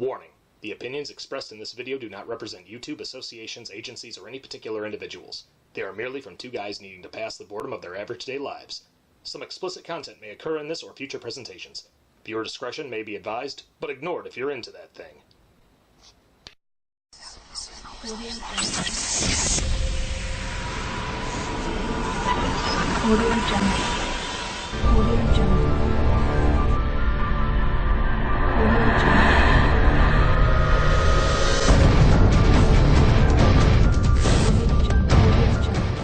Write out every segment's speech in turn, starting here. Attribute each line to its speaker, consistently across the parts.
Speaker 1: Warning: the opinions expressed in this video do not represent YouTube, associations, agencies, or any particular individuals. They are merely from two guys needing to pass the boredom of their average day lives. Some explicit content may occur in this or future presentations. Viewer discretion may be advised, but ignored if you're into that thing.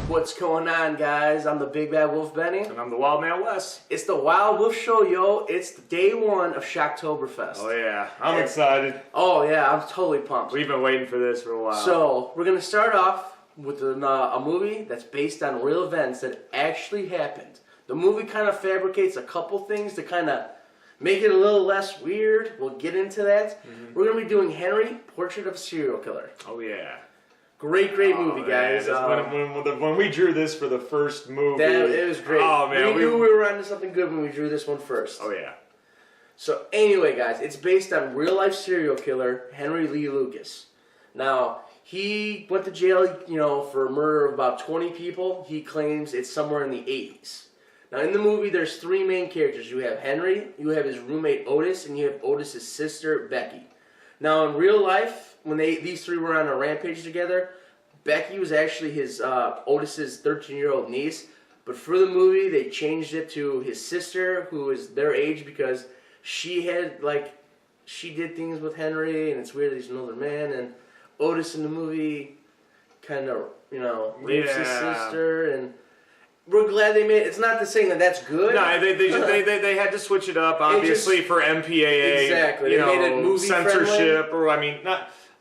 Speaker 2: What's going on, guys? I'm the Big Bad Wolf Benny.
Speaker 3: And I'm the Wild Man Wes.
Speaker 2: It's the Wild Wolf Show, yo. It's day one of Shocktoberfest.
Speaker 3: Oh yeah, I'm excited.
Speaker 2: Oh yeah, I'm totally pumped.
Speaker 3: We've been waiting for this for a while.
Speaker 2: So, we're going to start off with a movie that's based on real events that actually happened. The movie kind of fabricates a couple things to kind of make it a little less weird. We'll get into that. We're going to be doing Henry, Portrait of a Serial Killer.
Speaker 3: Oh yeah.
Speaker 2: Great movie, guys.
Speaker 3: When we drew this for the first movie,
Speaker 2: it was great.
Speaker 3: Oh man,
Speaker 2: we knew we were onto something good when we drew this one first.
Speaker 3: Oh yeah.
Speaker 2: So anyway, guys, it's based on real-life serial killer Henry Lee Lucas. Now, he went to jail, for murder of about 20 people. He claims it's somewhere in the 80s. Now, in the movie, there's three main characters. You have Henry, you have his roommate Otis, and you have Otis's sister Becky. Now, in real life, when these three were on a rampage together, Becky was actually Otis's 13-year-old niece. But for the movie, they changed it to his sister, who is their age, because she did things with Henry, and it's weird that he's an older man. And Otis in the movie kind of, rapes his sister, and we're glad they made it. It's not to say that that's good.
Speaker 3: No, they had to switch it up, obviously, for MPAA.
Speaker 2: Exactly. They made it movie
Speaker 3: censorship,
Speaker 2: friendly.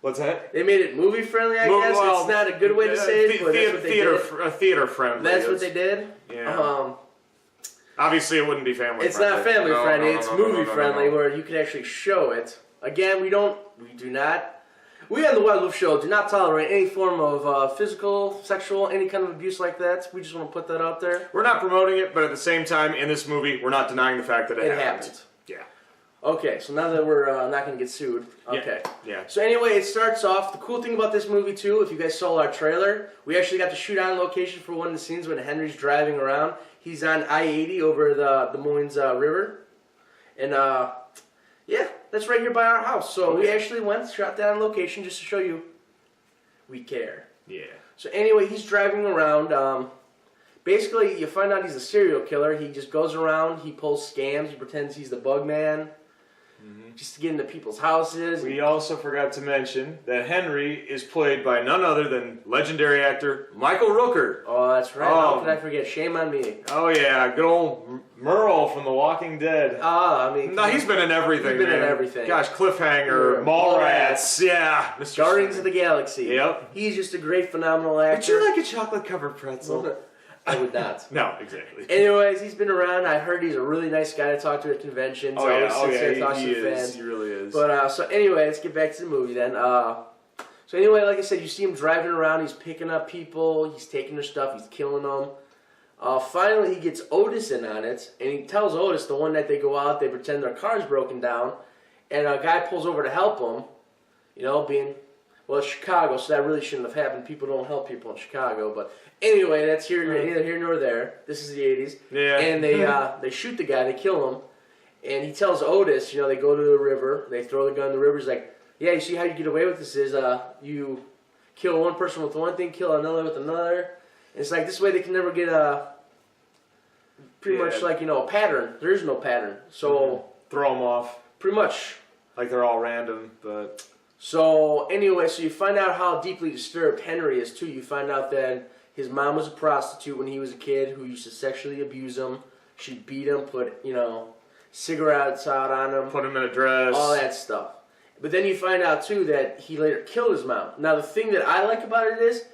Speaker 3: What's that?
Speaker 2: They made it movie friendly, I guess.
Speaker 3: Well,
Speaker 2: it's not a good way to say it, but that's what they did.
Speaker 3: Theater friendly.
Speaker 2: That's what they did?
Speaker 3: Yeah. Obviously, it wouldn't be family friendly.
Speaker 2: It's not family friendly. It's movie friendly, where you could actually show it. Again, we on the Wild Wolf Show do not tolerate any form of physical, sexual, any kind of abuse like that. We just want to put that out there.
Speaker 3: We're not promoting it, but at the same time, in this movie, we're not denying the fact that it happened. Yeah.
Speaker 2: Okay, so now that we're not going to get sued. Okay.
Speaker 3: Yeah.
Speaker 2: So anyway, it starts off. The cool thing about this movie, too, if you guys saw our trailer, we actually got to shoot on location for one of the scenes when Henry's driving around. He's on I-80 over the Des Moines River. And, yeah, that's right here by our house. So we actually shot that on location just to show you we care.
Speaker 3: Yeah.
Speaker 2: So anyway, he's driving around. Basically, you find out he's a serial killer. He just goes around, he pulls scams, he pretends he's the bug man. Just to get into people's houses.
Speaker 3: We also forgot to mention that Henry is played by none other than legendary actor Michael Rooker.
Speaker 2: Oh, that's right. How could I forget? Shame on me.
Speaker 3: Oh, yeah. Good old Merle from The Walking Dead.
Speaker 2: No,
Speaker 3: he's been in everything,
Speaker 2: He's been in everything.
Speaker 3: Gosh, Cliffhanger, Mallrats, yeah.
Speaker 2: Mr. Guardians of the Galaxy.
Speaker 3: Yep.
Speaker 2: He's just a great, phenomenal actor.
Speaker 3: Would you like a chocolate-covered pretzel?
Speaker 2: I would not.
Speaker 3: No, exactly.
Speaker 2: Anyways, he's been around. I heard he's a really nice guy to talk to at conventions.
Speaker 3: Oh, yeah.
Speaker 2: He is.
Speaker 3: He really is.
Speaker 2: But, so anyway, let's get back to the movie then. So anyway, like I said, you see him driving around. He's picking up people. He's taking their stuff. He's killing them. Finally, he gets Otis in on it. And he tells Otis, the one that they go out, they pretend their car's broken down. And a guy pulls over to help him. Well, it's Chicago, so that really shouldn't have happened. People don't help people in Chicago. But anyway, that's neither here nor there. This is the 80s.
Speaker 3: Yeah.
Speaker 2: And they shoot the guy. They kill him. And he tells Otis, they go to the river. They throw the gun in the river. He's like, yeah, you see how you get away with this is you kill one person with one thing, kill another with another. And it's like this way they can never get pretty much like, a pattern. There is no pattern. So
Speaker 3: throw them off.
Speaker 2: Pretty much.
Speaker 3: Like they're all random, but...
Speaker 2: So, anyway, so you find out how deeply disturbed Henry is, too. You find out that his mom was a prostitute when he was a kid who used to sexually abuse him. She'd beat him, put, cigarettes out on him.
Speaker 3: Put him in a dress.
Speaker 2: All that stuff. But then you find out, too, that he later killed his mom. Now, the thing that I like about it is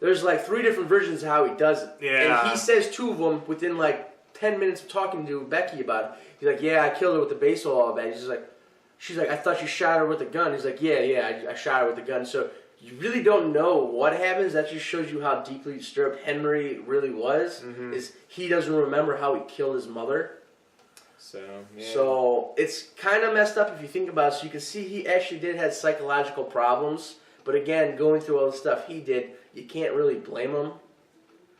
Speaker 2: there's, like, 3 different versions of how he does it.
Speaker 3: Yeah.
Speaker 2: And he says 2 of them within, like, 10 minutes of talking to Becky about it. He's like, yeah, I killed her with a baseball bat. He's just like... She's like, I thought you shot her with a gun. He's like, yeah, I shot her with a gun. So you really don't know what happens. That just shows you how deeply disturbed Henry really was. Is he doesn't remember how he killed his mother.
Speaker 3: So, yeah.
Speaker 2: So it's kind of messed up if you think about it. So you can see he actually did have psychological problems. But again, going through all the stuff he did, you can't really blame him.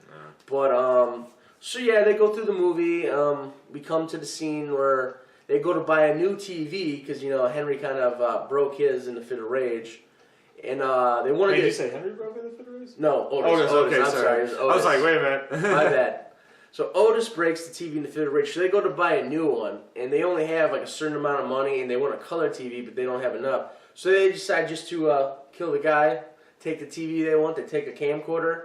Speaker 3: No.
Speaker 2: But, so yeah, they go through the movie. We come to the scene where they go to buy a new TV because, you know, Henry kind of broke his in a fit of rage. And they want to
Speaker 3: Did you say Henry broke in the fit of rage?
Speaker 2: No,
Speaker 3: Otis. Okay,
Speaker 2: I'm sorry. It was Otis.
Speaker 3: I was like, wait a minute.
Speaker 2: My bad. So Otis breaks the TV in the fit of rage. So they go to buy a new one, and they only have like a certain amount of money, and they want a color TV, but they don't have enough. So they decide just to kill the guy, take the TV they want. They take a camcorder.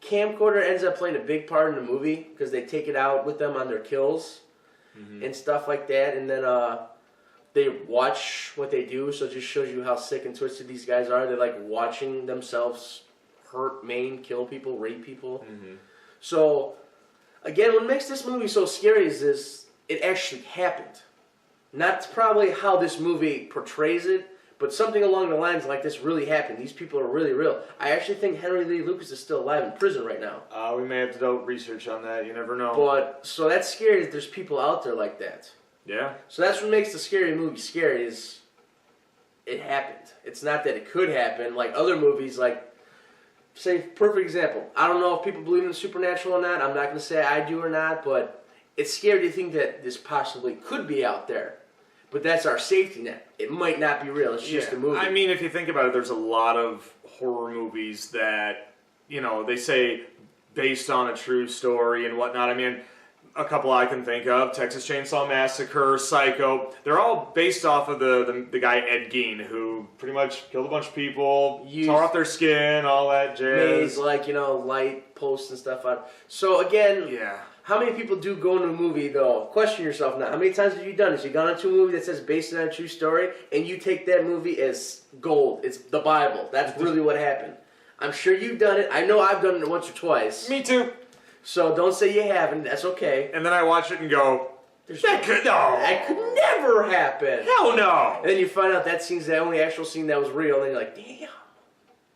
Speaker 2: Camcorder ends up playing a big part in the movie because they take it out with them on their kills and stuff like that, and then they watch what they do. So it just shows you how sick and twisted these guys are. They're like watching themselves hurt, maim, kill people, rape people. So again, what makes this movie so scary is this: it actually happened. Not probably how this movie portrays it, but something along the lines like this really happened. These people are really real. I actually think Henry Lee Lucas is still alive in prison right now.
Speaker 3: We may have to do research on that. You never know.
Speaker 2: But so that's scary that there's people out there like that.
Speaker 3: Yeah.
Speaker 2: So that's what makes the scary movie scary is it happened. It's not that it could happen. Like other movies, like, say, perfect example. I don't know if people believe in the supernatural or not. I'm not going to say I do or not, but it's scary to think that this possibly could be out there. But that's our safety net. It might not be real. It's just a movie.
Speaker 3: I mean, if you think about it, there's a lot of horror movies that, you know, they say based on a true story and whatnot. I mean, a couple I can think of, Texas Chainsaw Massacre, Psycho. They're all based off of the guy Ed Gein, who pretty much killed a bunch of people, tore off their skin, all that jazz.
Speaker 2: Maze, like, you know, light posts and stuff on. So again, how many people do go into a movie, though? Question yourself now. How many times have you done this? You gone into a movie that says based on a true story, and you take that movie as gold. It's the Bible. That's really what happened. I'm sure you've done it. I know I've done it once or twice.
Speaker 3: Me too.
Speaker 2: So don't say you haven't. That's okay.
Speaker 3: And then I watch it and go, that could
Speaker 2: never happen.
Speaker 3: Hell no.
Speaker 2: And then you find out that scene's the only actual scene that was real, and then you're like, damn.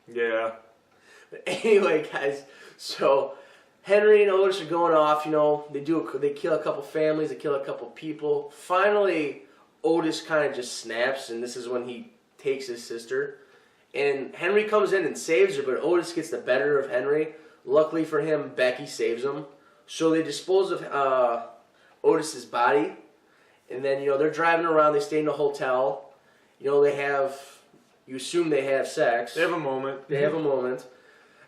Speaker 3: Yeah.
Speaker 2: But anyway, guys, so Henry and Otis are going off. You know, they kill a couple families, they kill a couple people. Finally, Otis kind of just snaps, and this is when he takes his sister. And Henry comes in and saves her, but Otis gets the better of Henry. Luckily for him, Becky saves him. So they dispose of Otis's body. And then, you know, they're driving around. They stay in a hotel. You know, you assume they have sex.
Speaker 3: They have a moment.
Speaker 2: They have a moment.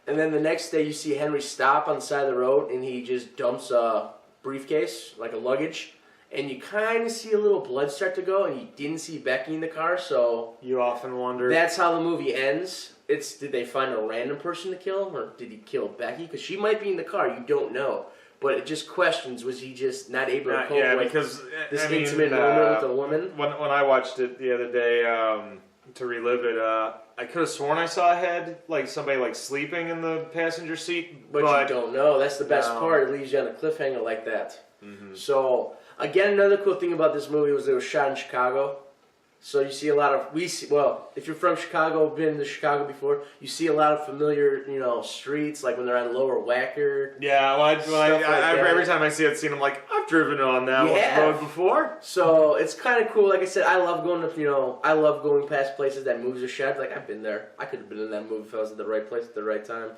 Speaker 2: And then the next day you see Henry stop on the side of the road and he just dumps a briefcase, like a luggage. And you kind of see a little blood start to go, and you didn't see Becky in the car, so
Speaker 3: you often wonder.
Speaker 2: That's how the movie ends. Did they find a random person to kill, or did he kill Becky? Because she might be in the car, you don't know. But it just questions, was he just not able to cope with this intimate moment with a woman?
Speaker 3: When I watched it the other day to relive it, I could have sworn I saw a head, like somebody like sleeping in the passenger seat.
Speaker 2: But you don't know. That's the best part. It leaves you on a cliffhanger like that. So, again, another cool thing about this movie was it was shot in Chicago. So you see a lot of, if you're from Chicago, been to Chicago before, you see a lot of familiar, you know, streets, like when they're on Lower Wacker.
Speaker 3: Yeah, every time I see that scene, I'm like, I've driven on that road before.
Speaker 2: So it's kind of cool. Like I said, I love going past places that movies are shot. Like, I've been there. I could have been in that movie if I was at the right place at the right time.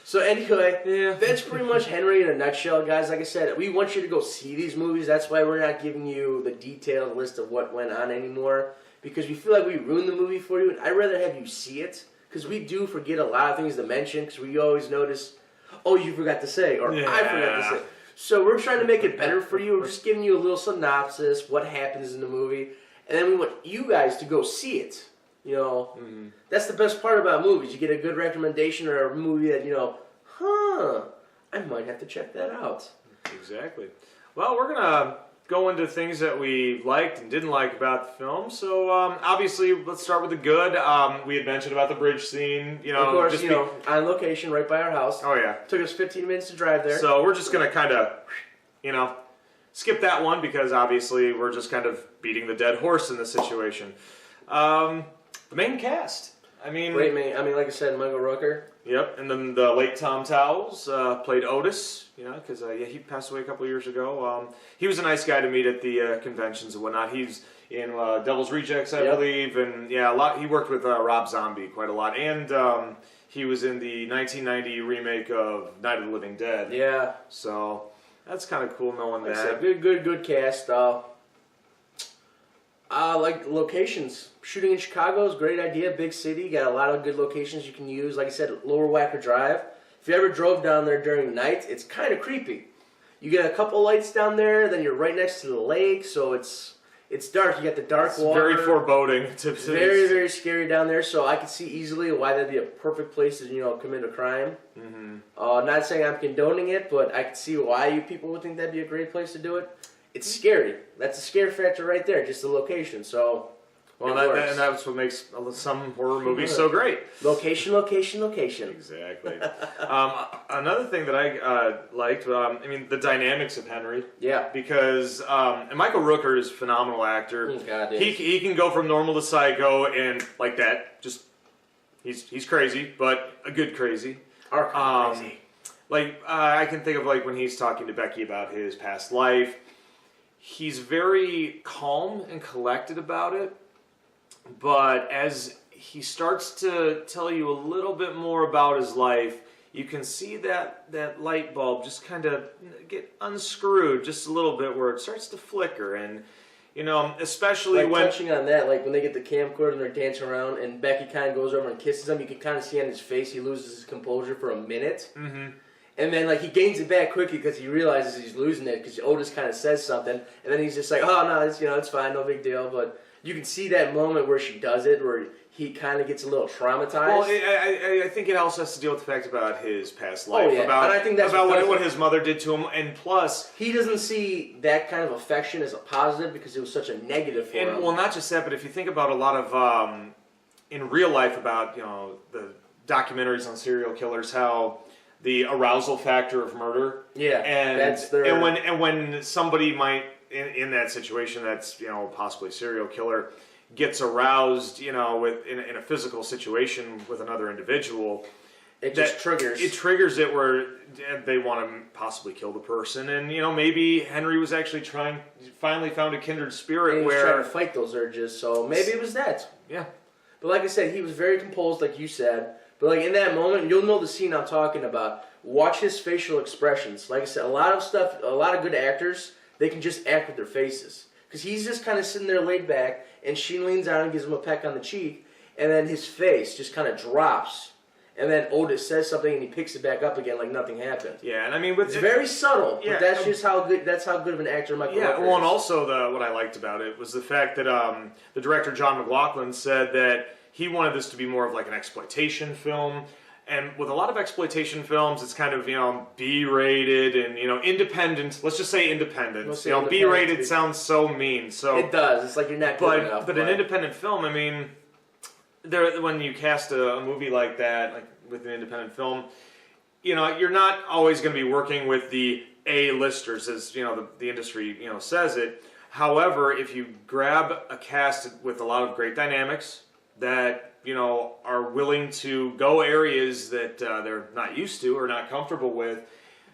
Speaker 2: So anyway, that's pretty much Henry in a nutshell, guys. Like I said, we want you to go see these movies. That's why we're not giving you the detailed list of what went on anymore, because we feel like we ruined the movie for you, and I'd rather have you see it, because we do forget a lot of things to mention, because we always notice, oh, you forgot to say, or I forgot to say. So we're trying to make it better for you. We're just giving you a little synopsis, what happens in the movie, and then we want you guys to go see it. You know, that's the best part about movies. You get a good recommendation or a movie that, you know, I might have to check that out.
Speaker 3: Exactly. Well, we're going to go into things that we liked and didn't like about the film. So, obviously, let's start with the good. We had mentioned about the bridge scene. You know,
Speaker 2: of course, just on location right by our house.
Speaker 3: Oh, yeah.
Speaker 2: Took us 15 minutes to drive there.
Speaker 3: So we're just going to kind of, you know, skip that one because, obviously, we're just kind of beating the dead horse in this situation. The main cast. I mean,
Speaker 2: great man. I mean, like I said, Michael Rooker.
Speaker 3: Yep, and then the late Tom Towles played Otis, because he passed away a couple of years ago. He was a nice guy to meet at the conventions and whatnot. He's in Devil's Rejects, I believe, and a lot. He worked with Rob Zombie quite a lot, and he was in the 1990 remake of Night of the Living Dead.
Speaker 2: Yeah.
Speaker 3: So that's kind of cool knowing
Speaker 2: Like
Speaker 3: that.
Speaker 2: good cast. Like locations. Shooting in Chicago is a great idea. Big city. Got a lot of good locations you can use. Like I said, Lower Wacker Drive. If you ever drove down there during night, it's kind of creepy. You get a couple lights down there, then you're right next to the lake, so it's dark. You got the dark water.
Speaker 3: Very foreboding.
Speaker 2: Very scary down there. So I can see easily why that'd be a perfect place to commit a crime. Mm-hmm. Not saying I'm condoning it, but I can see why you people would think that'd be a great place to do it. It's scary. That's a scare factor right there, just the location. So,
Speaker 3: and that's what makes some horror movies so great.
Speaker 2: Location.
Speaker 3: Exactly. Another thing that I liked, the dynamics of Henry.
Speaker 2: Yeah.
Speaker 3: Because and Michael Rooker is a phenomenal actor.
Speaker 2: God,
Speaker 3: he can go from normal to psycho and like that. Just he's crazy, but a good crazy.
Speaker 2: Crazy.
Speaker 3: I can think of when he's talking to Becky about his past life. He's very calm and collected about it, but as he starts to tell you a little bit more about his life, you can see that light bulb just kind of get unscrewed just a little bit where it starts to flicker. And, especially when...
Speaker 2: touching on that, when they get the camcorder and they're dancing around and Becky kind of goes over and kisses him, you can kind of see on his face he loses his composure for a minute. Mm-hmm. And then, he gains it back quickly because he realizes he's losing it because Otis kind of says something. And then he's just like, oh, no, it's fine, no big deal. But you can see that moment where she does it, where he kind of gets a little traumatized.
Speaker 3: Well, I think it also has to deal with the fact about his past life.
Speaker 2: Oh, yeah.
Speaker 3: About,
Speaker 2: and I think that's
Speaker 3: what his mother did to him. And plus...
Speaker 2: he doesn't see that kind of affection as a positive because it was such a negative for him.
Speaker 3: Well, not just that, but if you think about a lot of... in real life about, the documentaries on serial killers, how... the arousal factor of murder.
Speaker 2: Yeah,
Speaker 3: and when somebody might in that situation that's possibly a serial killer gets aroused in a physical situation with another individual,
Speaker 2: it just
Speaker 3: triggers it where they want to possibly kill the person. And maybe Henry was actually finally found a kindred spirit
Speaker 2: and
Speaker 3: where
Speaker 2: he's trying to fight those urges. So maybe it was that.
Speaker 3: Yeah,
Speaker 2: but like I said, he was very composed, like you said. But in that moment, you'll know the scene I'm talking about. Watch his facial expressions. Like I said, a lot of good actors, they can just act with their faces. Because he's just kind of sitting there laid back, and she leans down and gives him a peck on the cheek, and then his face just kind of drops. And then Otis says something, and he picks it back up again like nothing happened.
Speaker 3: Yeah, and
Speaker 2: it's very subtle, but that's just how good of an actor Michael Rooker is.
Speaker 3: Well, and also what I liked about it was the fact that the director John McLaughlin said that he wanted this to be more of an exploitation film. And with a lot of exploitation films, it's kind of, B-rated and, independent. Let's just say independent. B-rated sounds so mean. So
Speaker 2: it does. It's like you're not good enough.
Speaker 3: But an independent film, when you cast a movie like that, with an independent film, you're not always going to be working with the A-listers, as, the industry, says it. However, if you grab a cast with a lot of great dynamics that... are willing to go areas that they're not used to or not comfortable with.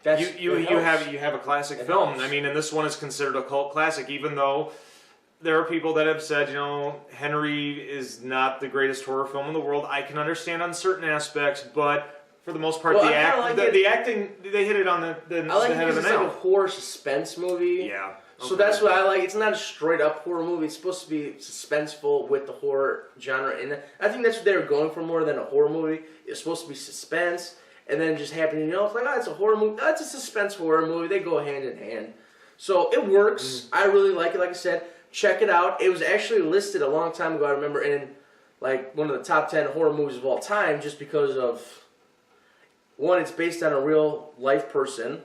Speaker 3: You have a classic film.
Speaker 2: Helps.
Speaker 3: And this one is considered a cult classic, even though there are people that have said, Henry is not the greatest horror film in the world. I can understand on certain aspects, but for the most part, the acting, they hit it on the head of the nail.
Speaker 2: It's like a horror suspense movie.
Speaker 3: Yeah.
Speaker 2: So that's what I like. It's not a straight-up horror movie. It's supposed to be suspenseful with the horror genre in it. I think that's what they were going for more than a horror movie. It's supposed to be suspense, and then just happening, it's like, it's a horror movie. It's a suspense horror movie. They go hand in hand. So it works. I really like it. Like I said, check it out. It was actually listed a long time ago, I remember, in one of the top 10 horror movies of all time just because of, one, it's based on a real-life person.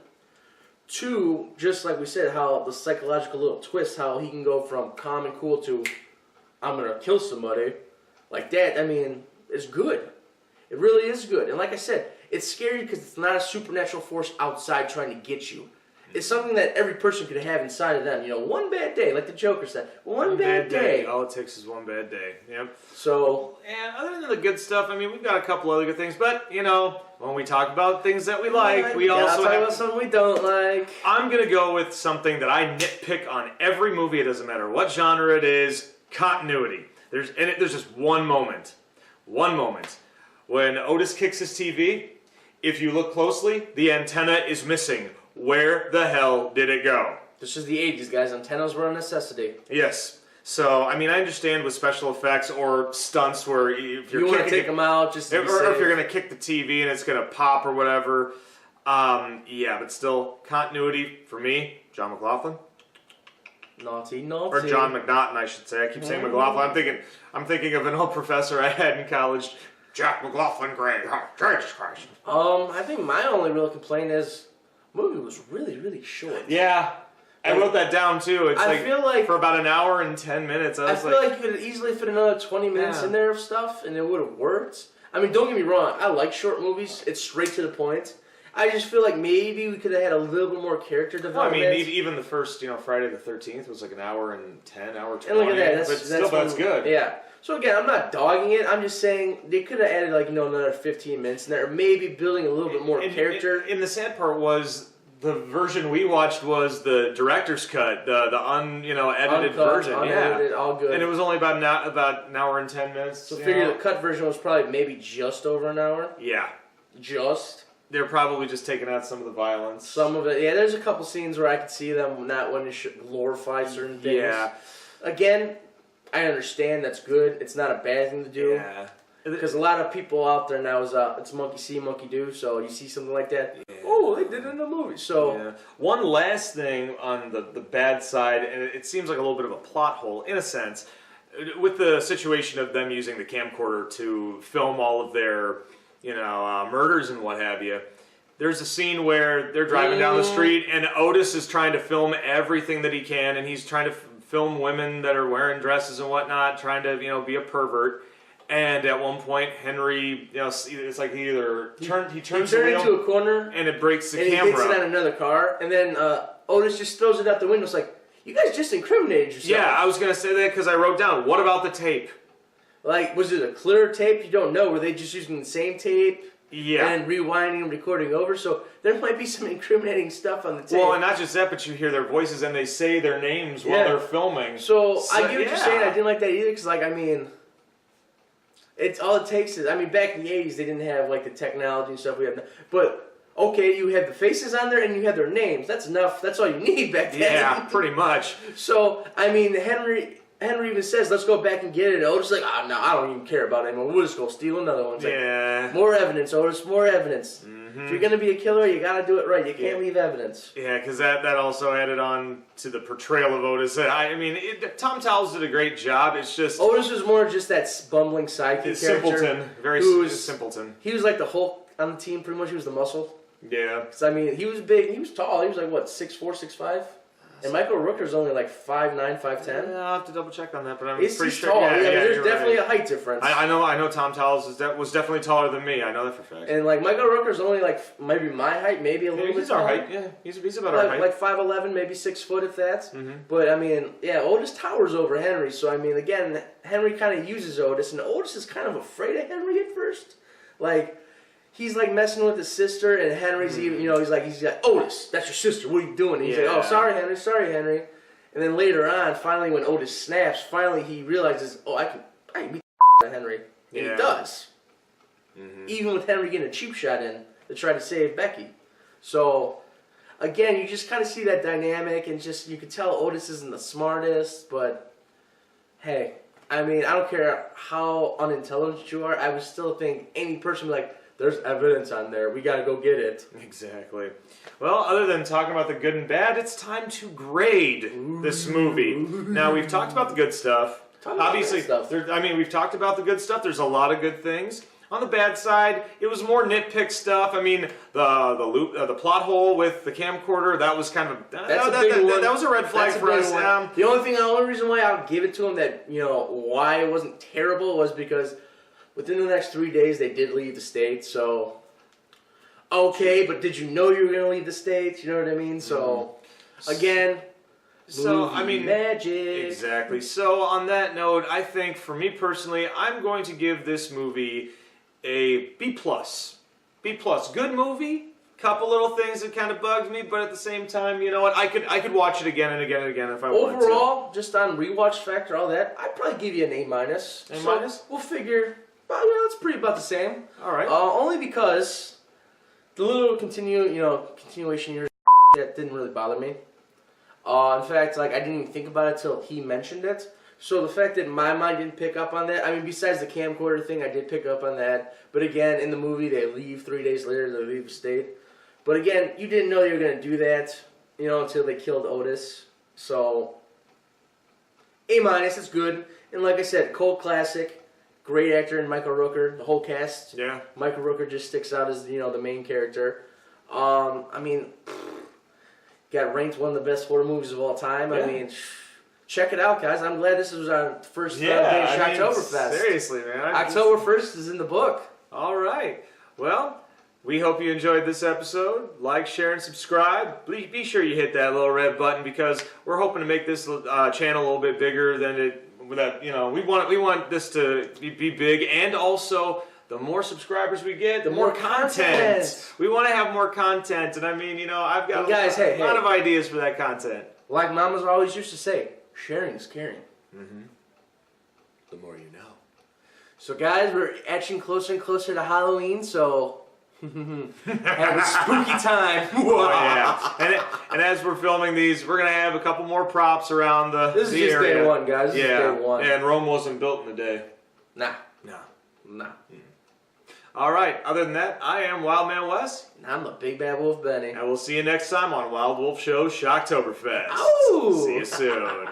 Speaker 2: Two, just like we said, how the psychological little twist, how he can go from calm and cool to, I'm going to kill somebody. Like that, it's good. It really is good. And like I said, it's scary because it's not a supernatural force outside trying to get you. it's something that every person could have inside of them. You know, one bad day, like the Joker said. One bad day.
Speaker 3: All it takes is one bad day. Yep.
Speaker 2: So,
Speaker 3: and other than the good stuff, I mean, we've got a couple other good things, but, you know, when we talk about things that we like, we also
Speaker 2: talk
Speaker 3: have...
Speaker 2: about something we don't like.
Speaker 3: I'm going to go with something that I nitpick on every movie. It doesn't matter what genre it is. Continuity. There's just one moment. One moment. When Otis kicks his TV, if you look closely, the antenna is missing. Where the hell did it go?
Speaker 2: This is the 80s, guys. Antennas were a necessity.
Speaker 3: Yes. So, I mean, I understand with special effects or stunts where if you're
Speaker 2: want to take them out, just to
Speaker 3: or if you're going to kick the TV and it's going to pop or whatever. Yeah, but still, continuity for me, John McLaughlin.
Speaker 2: Naughty.
Speaker 3: Or John McNaughton, I should say. I keep saying McLaughlin. I'm thinking of an old professor I had in college, Jack McLaughlin Gray. Oh, Jesus Christ.
Speaker 2: I think my only real complaint is the movie was really, really short.
Speaker 3: Yeah. I wrote that down too.
Speaker 2: I feel like
Speaker 3: for about an hour and 10 minutes. I
Speaker 2: feel like you could easily fit another 20 minutes in there of stuff, and it would have worked. I mean, don't get me wrong. I like short movies. It's straight to the point. I just feel like maybe we could have had a little bit more character development.
Speaker 3: Well, I mean, even the first, Friday the 13th was like an hour and 10, hour 20.
Speaker 2: And look at that.
Speaker 3: That's good.
Speaker 2: Yeah. So again, I'm not dogging it. I'm just saying they could have added another 15 minutes in there, or maybe building a little bit more character.
Speaker 3: And the sad part was the version we watched was the director's cut, the unedited version.
Speaker 2: Unedited, all good.
Speaker 3: And it was only about an hour and 10 minutes.
Speaker 2: So figure the cut version was probably maybe just over an hour.
Speaker 3: Yeah.
Speaker 2: Just.
Speaker 3: They're probably just taking out some of the violence.
Speaker 2: Some of it, yeah. There's a couple scenes where I could see them not wanting to glorify certain things.
Speaker 3: Yeah.
Speaker 2: Again, I understand that's good. It's not a bad thing to do.
Speaker 3: Yeah.
Speaker 2: Because a lot of people out there now it's monkey see, monkey do. So you see something like that, oh, they did it in the movie. So
Speaker 3: one last thing on the bad side, and it seems like a little bit of a plot hole in a sense, with the situation of them using the camcorder to film all of their murders and what have you. There's a scene where they're driving down the street and Otis is trying to film everything that he can, and he's trying to film women that are wearing dresses and whatnot, trying to be a pervert. And at one point, Henry, it's like he turns the wheel
Speaker 2: into a corner
Speaker 3: and it breaks the camera.
Speaker 2: And he hits it on another car, and then Otis just throws it out the window. It's like, you guys just incriminated yourself.
Speaker 3: Yeah, I was gonna say that because I wrote down, what about the tape?
Speaker 2: Like, was it a clear tape? You don't know. Were they just using the same tape?
Speaker 3: Yeah.
Speaker 2: And rewinding and recording over? So there might be some incriminating stuff on the tape.
Speaker 3: Well, and not just that, but you hear their voices and they say their names while they're filming.
Speaker 2: So I get what you're saying. I didn't like that either because, it's all it takes is, back in the 80s, they didn't have, the technology and stuff we have now. But, okay, you had the faces on there and you had their names. That's enough. That's all you need back then.
Speaker 3: Yeah, pretty much.
Speaker 2: So, Henry even says, let's go back and get it. And Otis is like, no, I don't even care about it anymore. We'll just go steal another one. It's like, more evidence, Otis, more evidence. If you're going to be a killer, you got to do it right. You can't leave evidence.
Speaker 3: Yeah, because that also added on to the portrayal of Otis. Tom Towles did a great job. It's just...
Speaker 2: Otis was more just that bumbling sidekick character.
Speaker 3: Simpleton. Very simpleton.
Speaker 2: He was like the Hulk on the team, pretty much. He was the muscle.
Speaker 3: Yeah.
Speaker 2: Because, he was big. He was tall. He was like, 6'4", 6'5"? And Michael Rooker's only 5'9", 5'10".
Speaker 3: Yeah, I'll have to double check on that, but
Speaker 2: he's
Speaker 3: pretty sure.
Speaker 2: Tall.
Speaker 3: Yeah,
Speaker 2: there's definitely a height difference.
Speaker 3: I know Tom Towles was definitely taller than me. I know that for a fact.
Speaker 2: And Michael Rooker's only maybe my height, maybe a little bit
Speaker 3: He's our
Speaker 2: taller.
Speaker 3: height, yeah. He's about our height.
Speaker 2: 5'11", maybe 6 foot if that's. Mm-hmm. But Otis towers over Henry. So again, Henry kind of uses Otis, and Otis is kind of afraid of Henry at first. He's messing with his sister, and Henry's even, he's like, Otis, that's your sister. What are you doing? And he's like, oh, sorry, Henry. And then later on, finally, when Otis snaps, he realizes, oh, I can beat Henry. And he does. Mm-hmm. Even with Henry getting a cheap shot in to try to save Becky. So, again, you just kind of see that dynamic, and you can tell Otis isn't the smartest, but hey, I don't care how unintelligent you are, I would still think any person would be like, there's evidence on there. We got to go get it.
Speaker 3: Exactly. Well, other than talking about the good and bad, it's time to grade this movie. Now, we've talked about the good stuff. Obviously, we've talked about the good stuff. There's a lot of good things. On the bad side, it was more nitpick stuff. The plot hole with the camcorder, that was kind of that was a red flag for us.
Speaker 2: The only reason why I'll give it to him that why it wasn't terrible was because within the next 3 days they did leave the state. So okay, but did you know you were going to leave the States? You know what I mean? So, again, magic.
Speaker 3: Exactly. So on that note, I think for me personally, I'm going to give this movie a B+. B+. Good movie. Couple little things that kind of bugged me, but at the same time, you know what? I could watch it again and again and again if I wanted to.
Speaker 2: Overall, just on rewatch factor, all that, I'd probably give you an A-.
Speaker 3: A-?
Speaker 2: So we'll figure, well, yeah, it's pretty about the same.
Speaker 3: All right.
Speaker 2: Only because the little continuation here that didn't really bother me. In fact, like I didn't even think about it till he mentioned it. So the fact that my mind didn't pick up on that, I mean, besides the camcorder thing, I did pick up on that. But again, in the movie, they leave 3 days later, they leave the state. But again, you didn't know you were going to do that, until they killed Otis. So, A-, it's good. And like I said, cult classic. Great actor in Michael Rooker, the whole cast.
Speaker 3: Yeah.
Speaker 2: Michael Rooker just sticks out as, the main character. I mean, got ranked one of the best horror movies of all time.
Speaker 3: Yeah.
Speaker 2: I mean, check it out, guys. I'm glad this was our first day of Shocktoberfest.
Speaker 3: Seriously, man.
Speaker 2: October 1st is in the book.
Speaker 3: All right. Well, we hope you enjoyed this episode. Like, share, and subscribe. Be sure you hit that little red button because we're hoping to make this channel a little bit bigger than it. We want this to be big, and also the more subscribers we get, the more content. We want to have more content, and I mean, I've got a lot of ideas for that content.
Speaker 2: Like mamas always used to say, sharing is caring.
Speaker 3: Mm-hmm. The more you know.
Speaker 2: So, guys, we're etching closer and closer to Halloween, so. Have a spooky time.
Speaker 3: Oh, yeah. And as we're filming these, we're going to have a couple more props around the area.
Speaker 2: This is just day one, guys. This is day one.
Speaker 3: And Rome wasn't built in a day.
Speaker 2: Nah.
Speaker 3: Mm. All right. Other than that, I am Wildman Wes.
Speaker 2: And I'm the Big Bad Wolf Benny.
Speaker 3: And we'll see you next time on Wild Wolf Show Shocktoberfest.
Speaker 2: Ow!
Speaker 3: See you soon.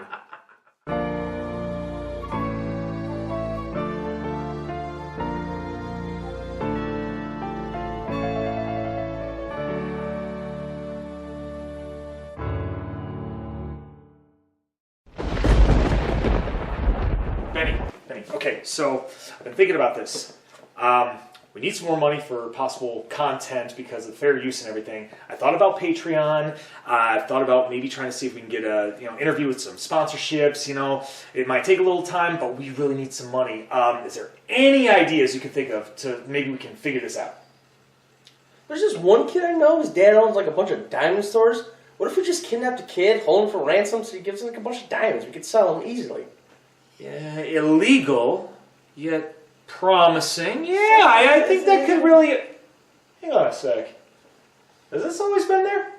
Speaker 3: Benny, okay, so I've been thinking about this. We need some more money for possible content because of fair use and everything. I thought about Patreon. I've thought about maybe trying to see if we can get a interview with some sponsorships. It might take a little time, but we really need some money. Is there any ideas you can think of to maybe we can figure this out?
Speaker 2: There's this one kid I know. His dad owns like a bunch of diamond stores. What if we just kidnapped a kid, hold him for ransom, so he gives us like a bunch of diamonds? We could sell them easily.
Speaker 3: Yeah, illegal, yet promising. Yeah, I think that could really... Hang on a sec. Has this always been there?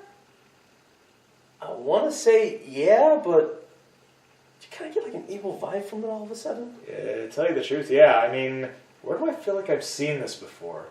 Speaker 2: I want to say yeah, but you kind of get like an evil vibe from it all of a sudden.
Speaker 3: Yeah, to tell you the truth, yeah. I mean, where do I feel like I've seen this before?